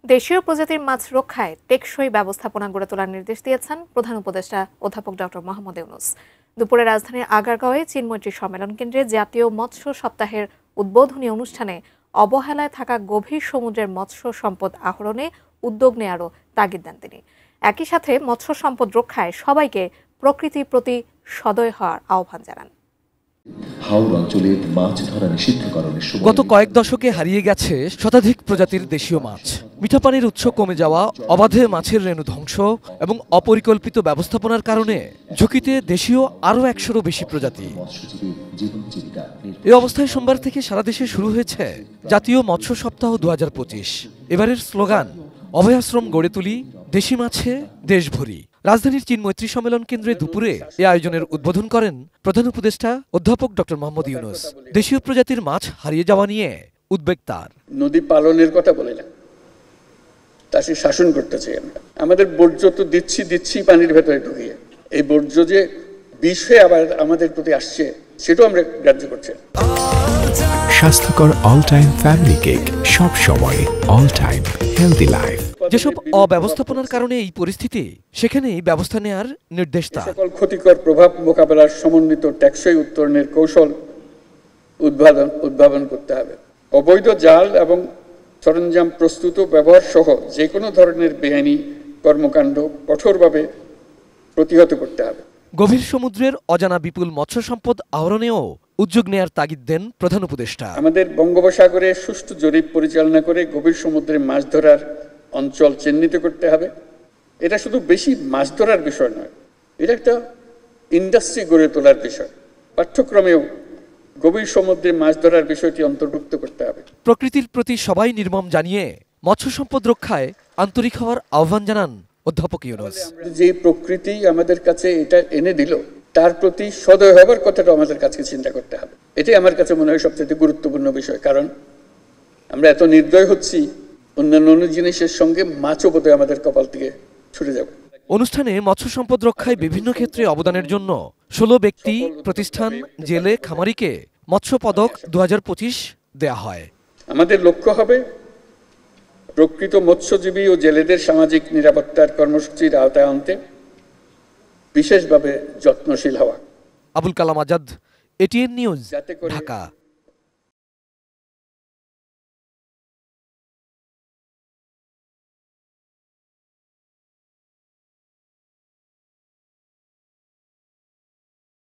দেশীয় প্রজাতির মাছ রক্ষায় টেকসই ব্যবস্থাপনা গড়ে তোলার নির্দেশ দিয়েছেন প্রধান উপদেষ্টা অধ্যাপক ডক্টর মোহাম্মদ ইউনূস। দুপুরে রাজধানীর আগারগাঁওয়ে চীনমৈত্রী সম্মেলন কেন্দ্রে জাতীয় মৎস্য সপ্তাহের উদ্বোধনী অনুষ্ঠানে অবহেলায় থাকা গভীর সমুদ্রের মৎস্য সম্পদ আহরণে উদ্যোগ নেয়ারও তাগিদ দেন তিনি। একই সাথে মৎস্য সম্পদ রক্ষায় সবাইকে প্রকৃতির প্রতি সদয় হওয়ার আহ্বান জানান। গত কয়েক দশকে হারিয়ে গেছে শতাধিক প্রজাতির দেশীয় মাছ। মিঠা পানির উৎস কমে যাওয়া, অবাধে মাছের রেণু ধ্বংস এবং অপরিকল্পিত ব্যবস্থাপনার কারণে ঝুঁকিতে দেশীয় আরও 100-রও বেশি প্রজাতি। এই অবস্থায় সোমবার থেকে সারা দেশে শুরু হয়েছে জাতীয় মৎস্য সপ্তাহ 2025। এবারের স্লোগান অভয়াশ্রম গড়ে তুলি, দেশি মাছে দেশ ভরি। রাজধানীর চীনমৈত্রী সম্মেলন কেন্দ্রে দুপুরে এ আয়োজনের উদ্বোধন করেন প্রধান উপদেষ্টা অধ্যাপক ডক্টর মোহাম্মদ ইউনূস। দেশীয় প্রজাতির মাছ হারিয়ে যাওয়া নিয়ে উদ্বেগ তার। নদী পালনের কথা বলে না, তা সে শাসন করতে চাই আমরা। আমাদের বর্জ্য তো দিচ্ছি পানির ভেতরে ঢুকিয়ে, এই বর্জ্য যে বিষ হয়ে আবার আমাদের প্রতি আসছে সেটাও আমরা গ্রাহ্য করছি। স্বাস্থ্যকর অল টাইম ফ্যামিলি কেক, সব সময় অল টাইম হেলদি লাইফ। যেসব অব্যবস্থাপনার কারণে এই পরিস্থিতি, সেখানেই ব্যবস্থা নেওয়ার নির্দেশ তার। সকল ক্ষতিকর প্রভাব মোকাবেলার সমন্বিত টেকসই উত্তরণের কৌশল উদ্ভাবন করতে হবে। অবৈধ জাল এবং সরঞ্জাম প্রস্তুত ব্যবহার সহ যে কোনো ধরনের বেআইনি কর্মকাণ্ড কঠোরভাবে প্রতিহত করতে হবে। গভীর সমুদ্রের অজানা বিপুল মৎস্য সম্পদ আহরণেও উদ্যোগ নেয়ার তাগিদ দেন প্রধান উপদেষ্টা। আমাদের বঙ্গোপসাগরে সুষ্ঠু জরিপ পরিচালনা করে গভীর সমুদ্রে মাছ ধরার অঞ্চল চিহ্নিত করতে হবে। এটা শুধু বেশি মাছ ধরার বিষয় নয়, এটা একটা ইন্ডাস্ট্রি গড়ে তোলার বিষয়। পাঠ্যক্রমেও গভীর সমুদ্রে মাছ ধরার বিষয়টি অন্তর্ভুক্ত করতে হবে। প্রকৃতির প্রতি সবাই নির্মম জানিয়ে মৎস্য সম্পদ রক্ষায় আন্তরিক হওয়ার আহ্বান জানান অধ্যাপক ইউনূস। যে প্রকৃতি আমাদের কাছে এটা এনে দিল, তার প্রতি সদয় হবার কথাটা আমাদের কাছে চিন্তা করতে হবে। এটাই আমার কাছে মনে হয় সবচেয়ে গুরুত্বপূর্ণ বিষয়, কারণ আমরা এত নির্দয় হচ্ছি, অন্যান্য জিনিসের সঙ্গে মাছও বোধহয় আমাদের কপাল থেকে ছুটে যাবে। অনুষ্ঠানে মৎস্য সম্পদ রক্ষায় বিভিন্ন ক্ষেত্রে অবদানের জন্য 16 ব্যক্তি, প্রতিষ্ঠান, জেলে, খামারিকে মৎস্য পদক 2025 দেয়া হয়। আমাদের লক্ষ্য হবে প্রকৃত মৎস্যজীবী ও জেলেদের সামাজিক নিরাপত্তার কর্মসূচির আওতায় আনতে বিশেষভাবে যত্নশীল হওয়া। Abul Kalam Azad, ATN news, Dhaka.